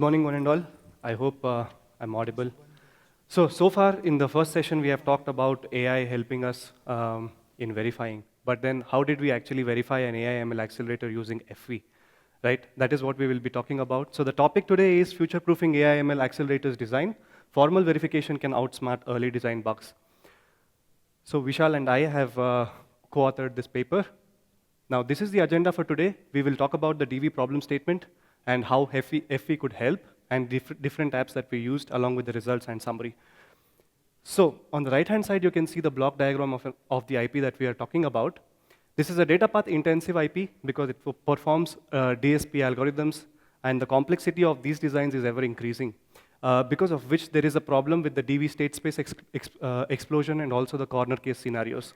Morning, one and all. I hope I'm audible. So far in the first session, we have talked about AI helping us in verifying. But then, how did we actually verify an AI ML accelerator using FV? Right? That is what we will be talking about. So the topic today is future-proofing AI ML accelerators design. Formal verification can outsmart early design bugs. So Vishal and I have co-authored this paper. Now, this is the agenda for today. We will talk about the DV problem statement and how FE could help, and different apps that we used, along with the results and summary. So on the right-hand side, you can see the block diagram of the IP that we are talking about. This is a data path intensive IP because it performs DSP algorithms, and the complexity of these designs is ever increasing, because of which there is a problem with the DV state space explosion and also the corner case scenarios.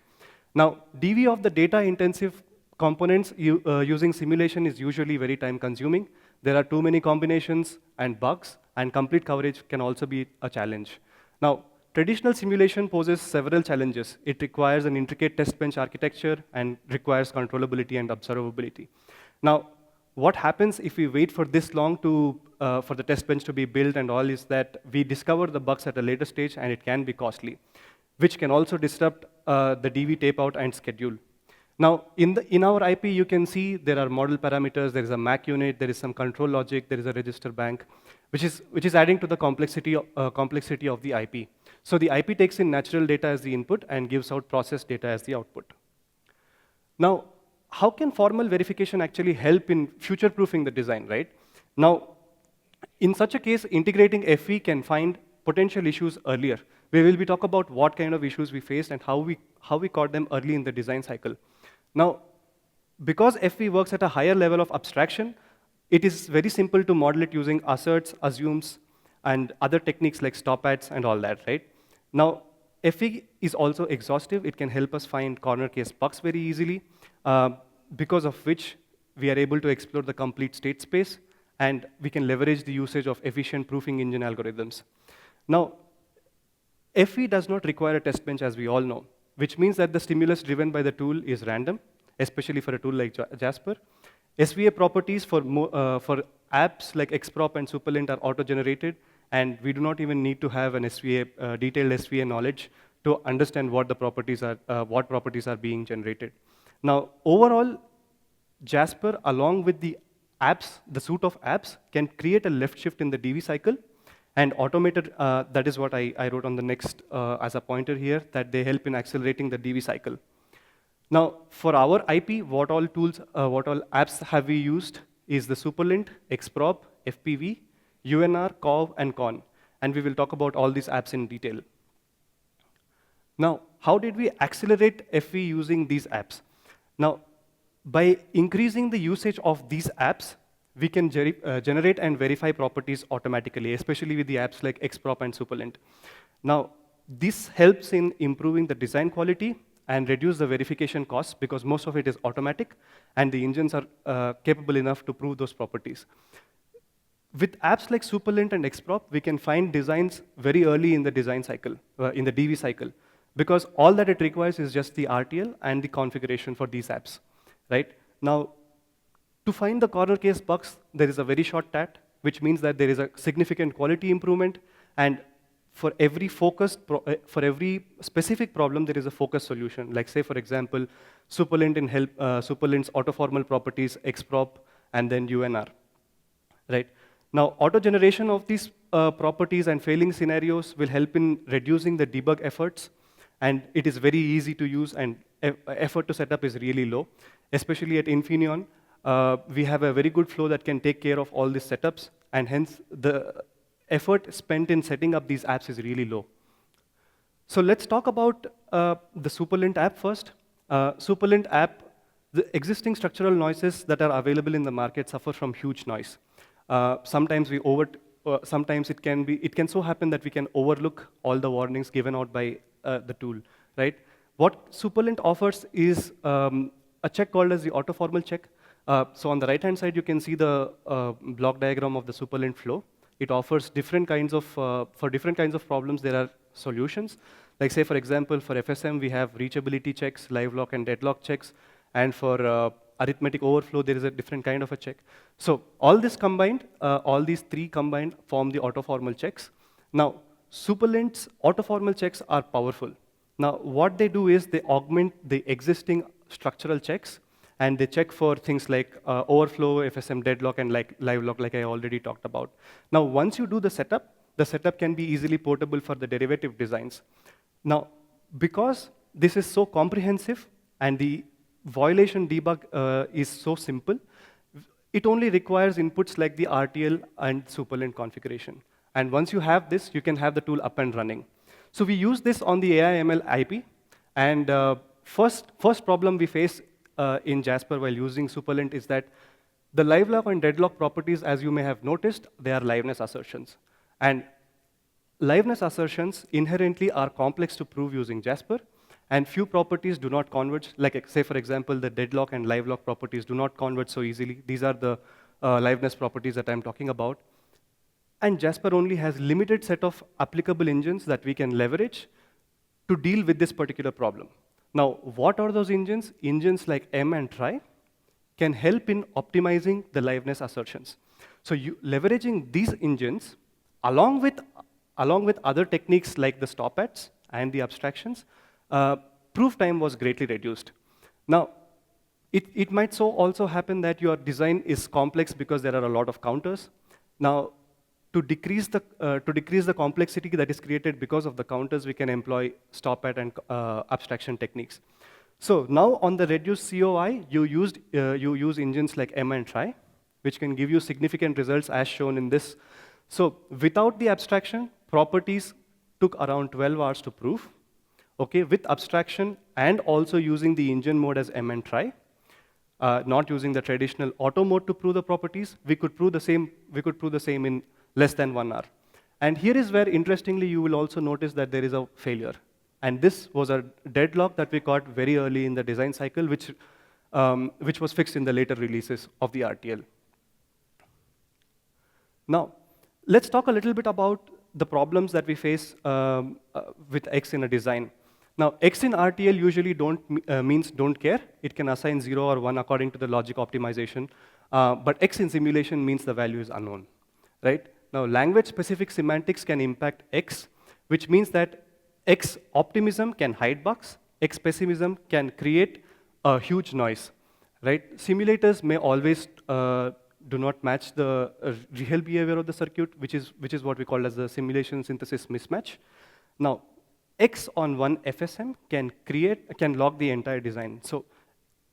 Now, DV of the data intensive components using simulation is usually very time consuming. There are too many combinations and bugs, and complete coverage can also be a challenge. Now, traditional simulation poses several challenges. It requires an intricate test bench architecture and requires controllability and observability. Now, what happens if we wait for this long for the test bench to be built and all is that we discover the bugs at a later stage, and it can be costly, which can also disrupt the DV tape out and schedule. Now, in our IP, you can see there are model parameters, there is a MAC unit, there is some control logic, there is a register bank, which is adding to the complexity of the IP. So the IP takes in natural data as the input and gives out processed data as the output. Now, how can formal verification actually help in future-proofing the design, right? Now, in such a case, integrating FE can find potential issues earlier. We will be talking about what kind of issues we faced and how we caught them early in the design cycle. Now, because FE works at a higher level of abstraction, it is very simple to model it using asserts, assumes, and other techniques like stop-ats and all that, right? Now, FE is also exhaustive. It can help us find corner case bugs very easily, because of which we are able to explore the complete state space, and we can leverage the usage of efficient proofing engine algorithms. Now, FE does not require a test bench, as we all know, which means that the stimulus driven by the tool is random, especially for a tool like Jasper. SVA properties for apps like XProp and Superlint are auto-generated, and we do not even need to have an SVA, detailed SVA knowledge to understand what properties are being generated. Now, overall, Jasper, along with the apps, the suite of apps, can create a left shift in the DV cycle, and automated, that is what I wrote on the next as a pointer here, that they help in accelerating the DV cycle. Now, for our IP, what all apps have we used is the Superlint, XProp, FPV, UNR, COV, and CON. And we will talk about all these apps in detail. Now, how did we accelerate FE using these apps? Now, by increasing the usage of these apps, we can generate and verify properties automatically, especially with the apps like XProp and Superlint. Now, this helps in improving the design quality and reduce the verification costs because most of it is automatic, and the engines are capable enough to prove those properties. With apps like Superlint and XProp, we can find designs very early in the design cycle, in the DV cycle, because all that it requires is just the RTL and the configuration for these apps, right? Now, to find the corner case bugs, there is a very short TAT, which means that there is a significant quality improvement, and for every specific problem, there is a focused solution. Like, say, for example, Superlint's autoformal properties, XProp, and then UNR, right? Now, auto-generation of these properties and failing scenarios will help in reducing the debug efforts, and it is very easy to use, and effort to set up is really low. Especially at Infineon, we have a very good flow that can take care of all these setups, and hence the effort spent in setting up these apps is really low. So let's talk about the Superlint app first. Superlint app, the existing structural noises that are available in the market suffer from huge noise. Sometimes it can so happen that we can overlook all the warnings given out by the tool, right? What Superlint offers is a check called as the autoformal check. So on the right-hand side, you can see the block diagram of the Superlint flow. It offers different kinds of, for different kinds of problems, there are solutions. Like, say, for example, for FSM, we have reachability checks, live lock and deadlock checks. And for arithmetic overflow, there is a different kind of a check. So all this combined, all these three combined form the autoformal checks. Now, Superlint's autoformal checks are powerful. Now, what they do is they augment the existing structural checks, and they check for things like overflow, FSM deadlock, and like live lock, like I already talked about. Now, once you do the setup can be easily portable for the derivative designs. Now, because this is so comprehensive and the violation debug is so simple, it only requires inputs like the RTL and Superlint configuration. And once you have this, you can have the tool up and running. So we use this on the AI/ML IP. And first problem we face in Jasper while using Superlint is that the live lock and deadlock properties, as you may have noticed, they are liveness assertions. And liveness assertions inherently are complex to prove using Jasper, and few properties do not converge. Like, say, for example, the deadlock and live lock properties do not converge so easily. These are the liveness properties that I'm talking about. And Jasper only has limited set of applicable engines that we can leverage to deal with this particular problem. Now, what are those engines? Engines like M and Try can help in optimizing the liveness assertions. So leveraging these engines, along with other techniques like the stop-ats and the abstractions, proof time was greatly reduced. Now, it might also happen that your design is complex because there are a lot of counters. Now, to decrease the complexity that is created because of the counters, we can employ stop-at and abstraction techniques. So now on the reduced COI, you use engines like M and Try, which can give you significant results as shown in this. So without the abstraction, properties took around 12 hours to prove. Okay, with abstraction and also using the engine mode as M and Try, not using the traditional auto mode to prove the properties, we could prove the same in less than 1 hour. And here is where, interestingly, you will also notice that there is a failure. And this was a deadlock that we caught very early in the design cycle, which was fixed in the later releases of the RTL. Now, let's talk a little bit about the problems that we face with X in a design. Now, X in RTL usually means don't care. It can assign 0 or 1 according to the logic optimization. But X in simulation means the value is unknown, right? Now, language-specific semantics can impact X, which means that X optimism can hide bugs. X pessimism can create a huge noise, right? Simulators may always do not match the real behavior of the circuit, which is what we call as the simulation synthesis mismatch. Now, X on one FSM can log the entire design. So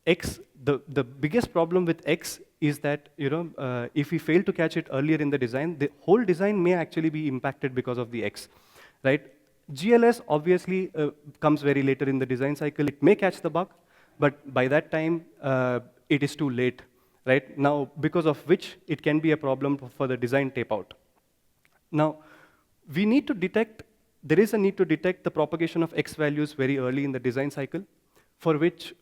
X, the biggest problem with X is that if we fail to catch it earlier in the design, the whole design may actually be impacted because of the X, right? GLS obviously comes very later in the design cycle. It may catch the bug, but by that time, it is too late, right? Now, because of which it can be a problem for the design tape out. Now, there is a need to detect the propagation of X values very early in the design cycle, for which,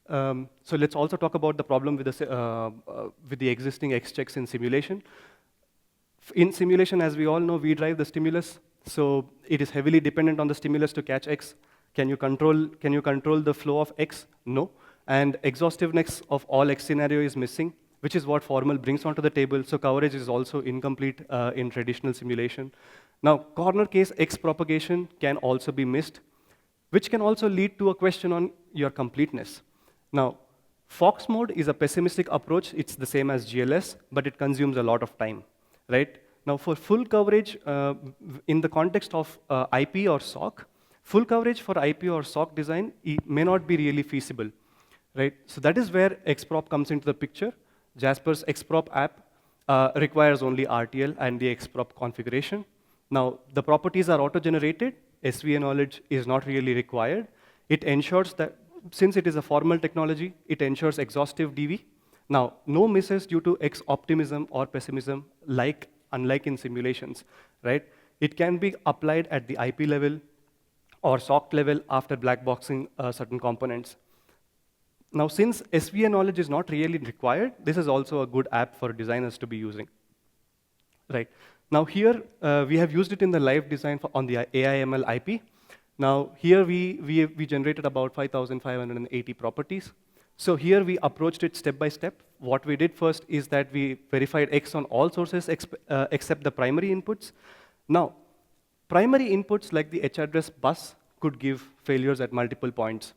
so let's also talk about the problem with the existing X checks in simulation. In simulation, as we all know, we drive the stimulus, so it is heavily dependent on the stimulus to catch X. Can you control the flow of X? No. And exhaustiveness of all X scenario is missing, which is what formal brings onto the table. So coverage is also incomplete in traditional simulation. Now, corner case X propagation can also be missed, which can also lead to a question on your completeness. Now, Fox mode is a pessimistic approach. It's the same as GLS, but it consumes a lot of time, right? Now, for full coverage, in the context of IP or SOC, full coverage for IP or SOC design may not be really feasible, right? So that is where XProp comes into the picture. Jasper's XProp app requires only RTL and the XProp configuration. Now, the properties are auto-generated. SVA knowledge is not really required. It ensures that, since it is a formal technology, it ensures exhaustive DV. Now, no misses due to X optimism or pessimism, unlike in simulations, right? It can be applied at the IP level or SOC level after black boxing certain components. Now, since SVA knowledge is not really required, this is also a good app for designers to be using, right? Now here, we have used it in the live design on the AI/ML IP. Now here we generated about 5,580 properties. So here we approached it step by step. What we did first is that we verified X on all sources except the primary inputs. Now, primary inputs like the H address bus could give failures at multiple points.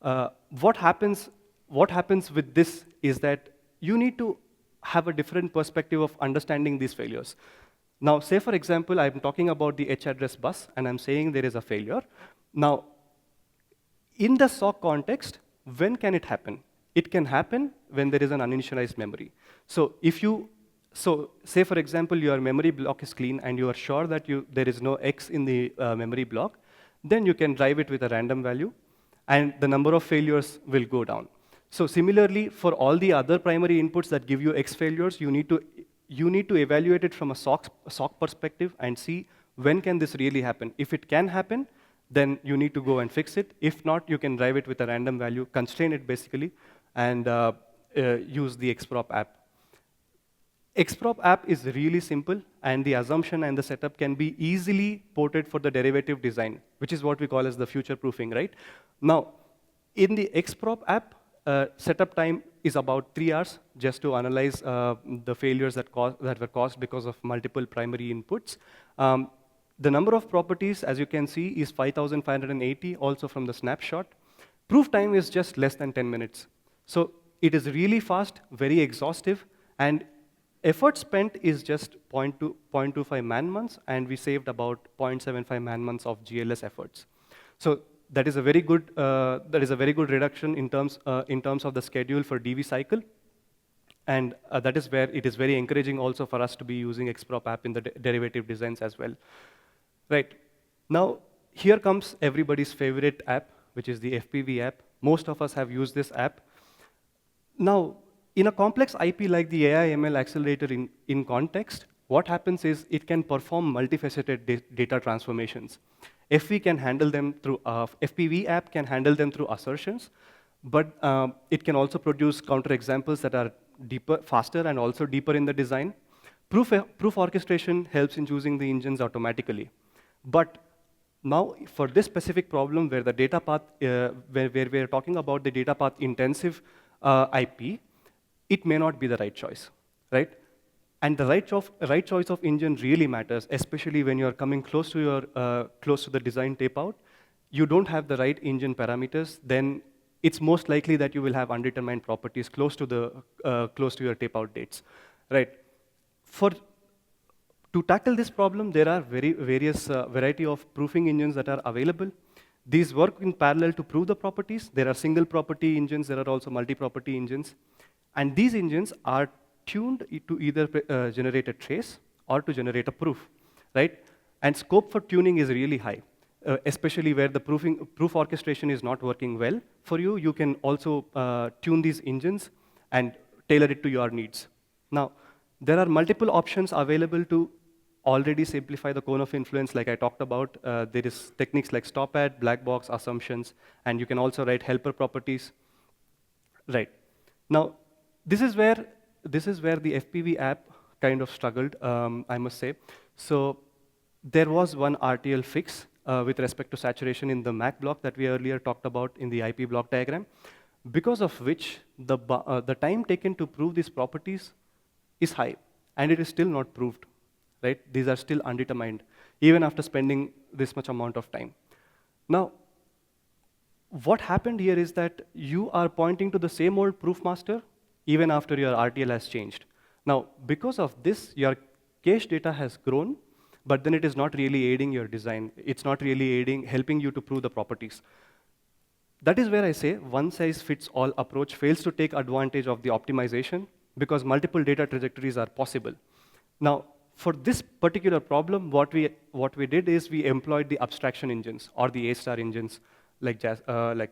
Uh, what happens what happens with this is that you need to have a different perspective of understanding these failures. Now, say for example, I'm talking about the H address bus, and I'm saying there is a failure. Now, in the SOC context, when can it happen? It can happen when there is an uninitialized memory. So say for example, your memory block is clean and you are sure that there is no X in the memory block, then you can drive it with a random value, and the number of failures will go down. So similarly, for all the other primary inputs that give you X failures, you need to evaluate it from a SOC perspective and see when can this really happen. If it can happen, then you need to go and fix it. If not, you can drive it with a random value, constrain it basically, and use the XProp app. XProp app is really simple, and the assumption and the setup can be easily ported for the derivative design, which is what we call as the future proofing, right? Now, in the XProp app, setup time is about 3 hours just to analyze the failures that were caused because of multiple primary inputs. The number of properties, as you can see, is 5,580, also from the snapshot. Proof time is just less than 10 minutes. So it is really fast, very exhaustive, and effort spent is just 0.25 man-months, and we saved about 0.75 man-months of GLS efforts. So that is a very good reduction in terms of the schedule for DV cycle, and that is where it is very encouraging also for us to be using XProp app in the derivative designs as well. Right. Now, here comes everybody's favorite app, which is the FPV app. Most of us have used this app. Now, in a complex IP like the AI/ML accelerator in context, what happens is it can perform multifaceted data transformations. FPV app can handle them through assertions, but it can also produce counterexamples that are deeper, faster, and also deeper in the design. Proof orchestration helps in choosing the engines automatically. But now, for this specific problem where the data path, where we're talking about the data path intensive IP, it may not be the right choice, right? And the right choice of engine really matters, especially when you're coming close to the design tape out. You don't have the right engine parameters, then it's most likely that you will have undetermined properties close to your tape out dates, right? To tackle this problem, there are various variety of proofing engines that are available. These work in parallel to prove the properties. There are single property engines, there are also multi-property engines. And these engines are tuned to either generate a trace or to generate a proof, right? And scope for tuning is really high, especially where the proof orchestration is not working well for you. You can also tune these engines and tailor it to your needs. Now, there are multiple options available to already simplify the cone of influence like I talked about. There is techniques like stop-at, black box, assumptions, and you can also write helper properties. Right. Now, this is where the FPV app kind of struggled, I must say. So there was one RTL fix with respect to saturation in the MAC block that we earlier talked about in the IP block diagram, because of which the time taken to prove these properties is high, and it is still not proved. Right? These are still undetermined, even after spending this much amount of time. Now, what happened here is that you are pointing to the same old proof master, even after your RTL has changed. Now, because of this, your cache data has grown, but then it is not really aiding your design. It's not really helping you to prove the properties. That is where I say one-size-fits-all approach fails to take advantage of the optimization, because multiple data trajectories are possible. Now, for this particular problem, what we did is we employed the abstraction engines, or the A-star engines, like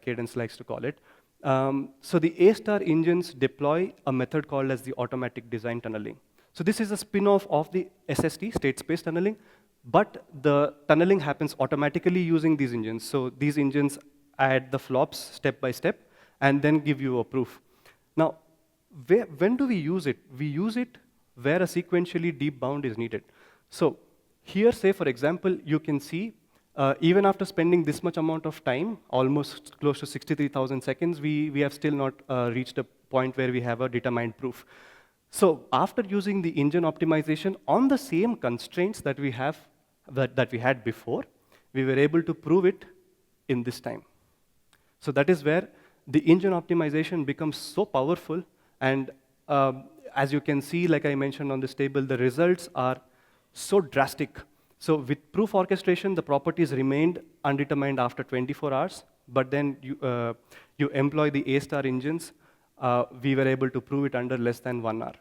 Cadence likes to call it. So the A-star engines deploy a method called as the automatic design tunneling. So this is a spin-off of the SST, state space tunneling, but the tunneling happens automatically using these engines. So these engines add the flops step by step, and then give you a proof. Now, when do we use it? We use it where a sequentially deep bound is needed. So here, say for example, you can see Even after spending this much amount of time, almost close to 63,000 seconds, we have still not reached a point where we have a determined proof. So after using the engine optimization on the same constraints that we have, that we had before, we were able to prove it in this time. So that is where the engine optimization becomes so powerful, and as you can see, like I mentioned on this table, the results are so drastic. So with proof orchestration, the properties remained undetermined after 24 hours, but then you employ the A-star engines, we were able to prove it under less than 1 hour.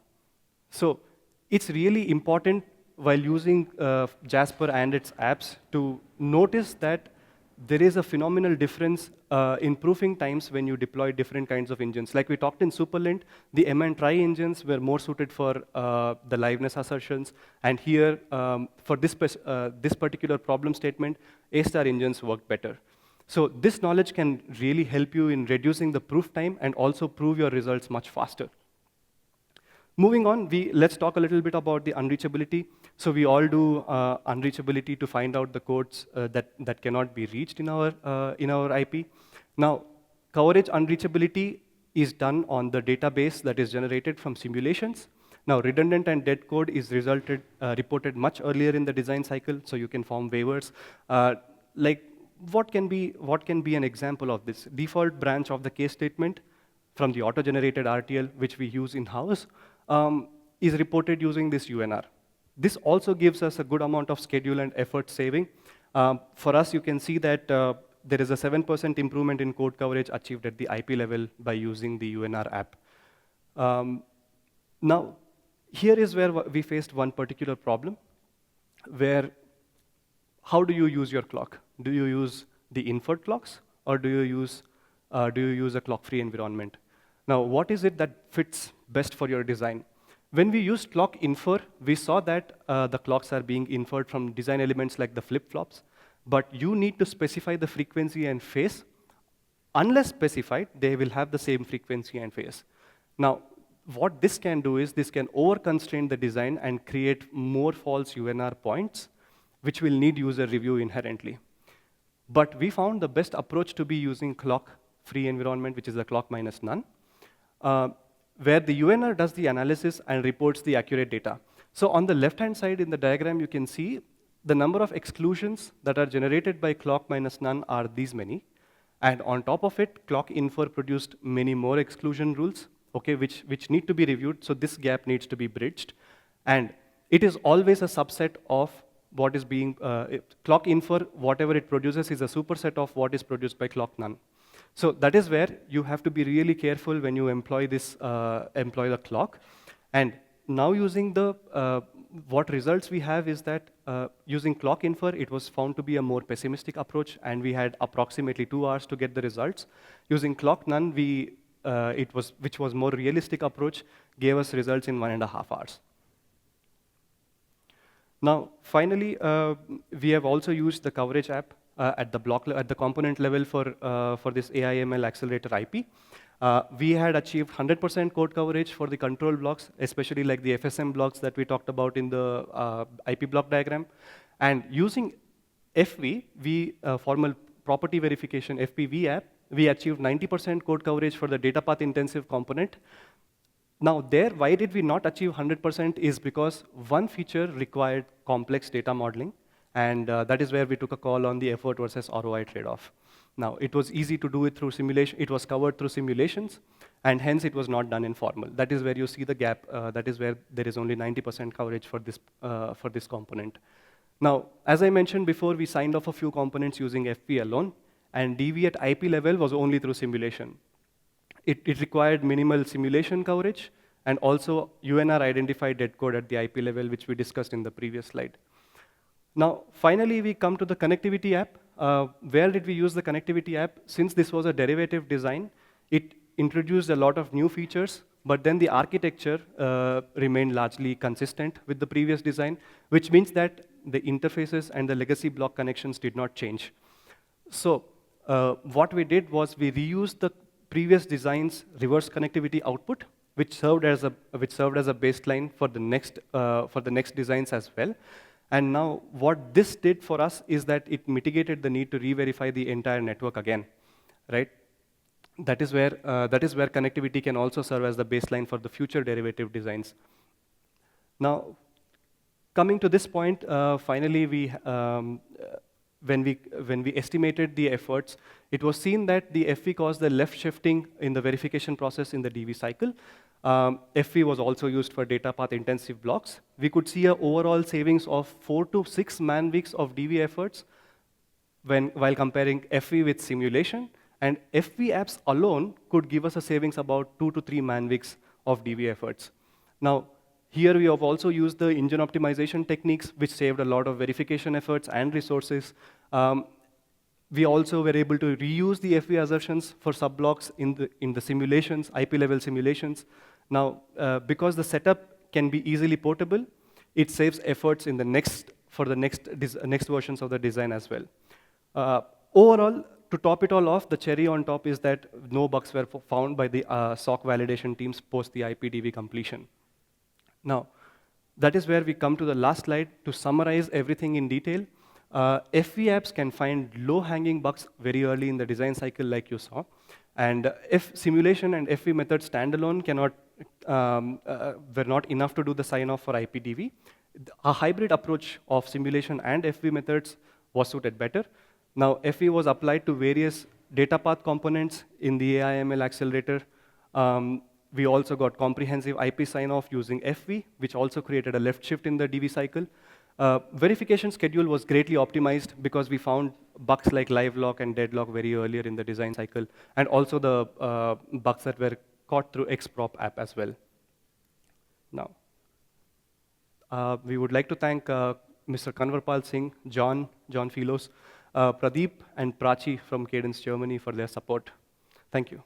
So it's really important while using Jasper and its apps to notice that there is a phenomenal difference in proofing times when you deploy different kinds of engines. Like we talked in Superlint, the M and try engines were more suited for the liveness assertions, and here, for this particular problem statement, A-star engines worked better. So this knowledge can really help you in reducing the proof time and also prove your results much faster. Moving on, let's talk a little bit about the unreachability. So we all do unreachability to find out the codes that cannot be reached in our IP. Now, coverage unreachability is done on the database that is generated from simulations. Now, redundant and dead code is reported much earlier in the design cycle, so you can form waivers. Like, what can be an example of this? Default branch of the case statement from the auto-generated RTL, which we use in-house, is reported using this UNR. This also gives us a good amount of schedule and effort saving. For us, you can see that there is a 7% improvement in code coverage achieved at the IP level by using the UNR app. Now, here is where we faced one particular problem, where how do you use your clock? Do you use the inferred clocks, or do you use a clock-free environment? Now, what is it that fits best for your design? When we used clock infer, we saw that the clocks are being inferred from design elements like the flip-flops, but you need to specify the frequency and phase. Unless specified, they will have the same frequency and phase. Now, what this can do is this can over-constrain the design and create more false UNR points, which will need user review inherently. But we found the best approach to be using clock-free environment, which is the clock minus none, where the UNR does the analysis and reports the accurate data. So on the left-hand side in the diagram, you can see the number of exclusions that are generated by clock minus none are these many. And on top of it, clock infer produced many more exclusion rules, okay, which need to be reviewed, so this gap needs to be bridged. And it is always a subset of what is being, clock infer, whatever it produces is a superset of what is produced by clock none. So that is where you have to be really careful when you employ this, employ the clock. And now using the, what results we have is that using clock infer, it was found to be a more pessimistic approach, and we had approximately 2 hours to get the results. Using clock none, which was more realistic approach, gave us results in 1.5 hours. Now, finally, we have also used the coverage app at the component level for this AI/ML accelerator IP. We had achieved 100% code coverage for the control blocks, especially like the FSM blocks that we talked about in the IP block diagram. And using FV, formal property verification FPV app, we achieved 90% code coverage for the data path intensive component. Now there, why did we not achieve 100% is because one feature required complex data modeling, and that is where we took a call on the effort versus ROI trade-off. Now, it was easy to do it through simulation. It was covered through simulations, and hence it was not done in formal. That is where you see the gap. That is where there is only 90% coverage for this component. Now, as I mentioned before, we signed off a few components using FP alone, and DV at IP level was only through simulation. It required minimal simulation coverage, and also UNR identified dead code at the IP level, which we discussed in the previous slide. Now, finally, we come to the connectivity app. Where did we use the connectivity app? Since this was a derivative design, it introduced a lot of new features, but then the architecture remained largely consistent with the previous design, which means that the interfaces and the legacy block connections did not change. So what we did was we reused the previous design's reverse connectivity output, which served as a baseline for the next designs as well. And now what this did for us is that it mitigated the need to re-verify the entire network again, right? That is where connectivity can also serve as the baseline for the future derivative designs. Now, coming to this point, finally, when we estimated the efforts, it was seen that the FV caused the left shifting in the verification process in the DV cycle. FV was also used for data path intensive blocks. We could see an overall savings of 4 to 6 man-weeks of DV efforts while comparing FV with simulation. And FV apps alone could give us a savings about 2 to 3 man-weeks of DV efforts. Now, here we have also used the engine optimization techniques, which saved a lot of verification efforts and resources. We also were able to reuse the FV assertions for subblocks in the simulations, IP-level simulations. Now, because the setup can be easily portable, it saves efforts in for the next versions of the design as well. Overall, to top it all off, the cherry on top is that no bugs were found by the SOC validation teams post the IPDV completion. Now, that is where we come to the last slide to summarize everything in detail. FV apps can find low-hanging bugs very early in the design cycle, like you saw. And if simulation and FV methods standalone were not enough to do the sign-off for IPDV, a hybrid approach of simulation and FV methods was suited better. Now, FV was applied to various data path components in the AI/ML accelerator. We also got comprehensive IP sign-off using FV, which also created a left shift in the DV cycle. Verification schedule was greatly optimized because we found bugs like live lock and deadlock very earlier in the design cycle, and also the bugs that were caught through XProp app as well. Now, we would like to thank Mr. Kanwarpal Singh, John Philos, Pradeep, and Prachi from Cadence Germany for their support. Thank you.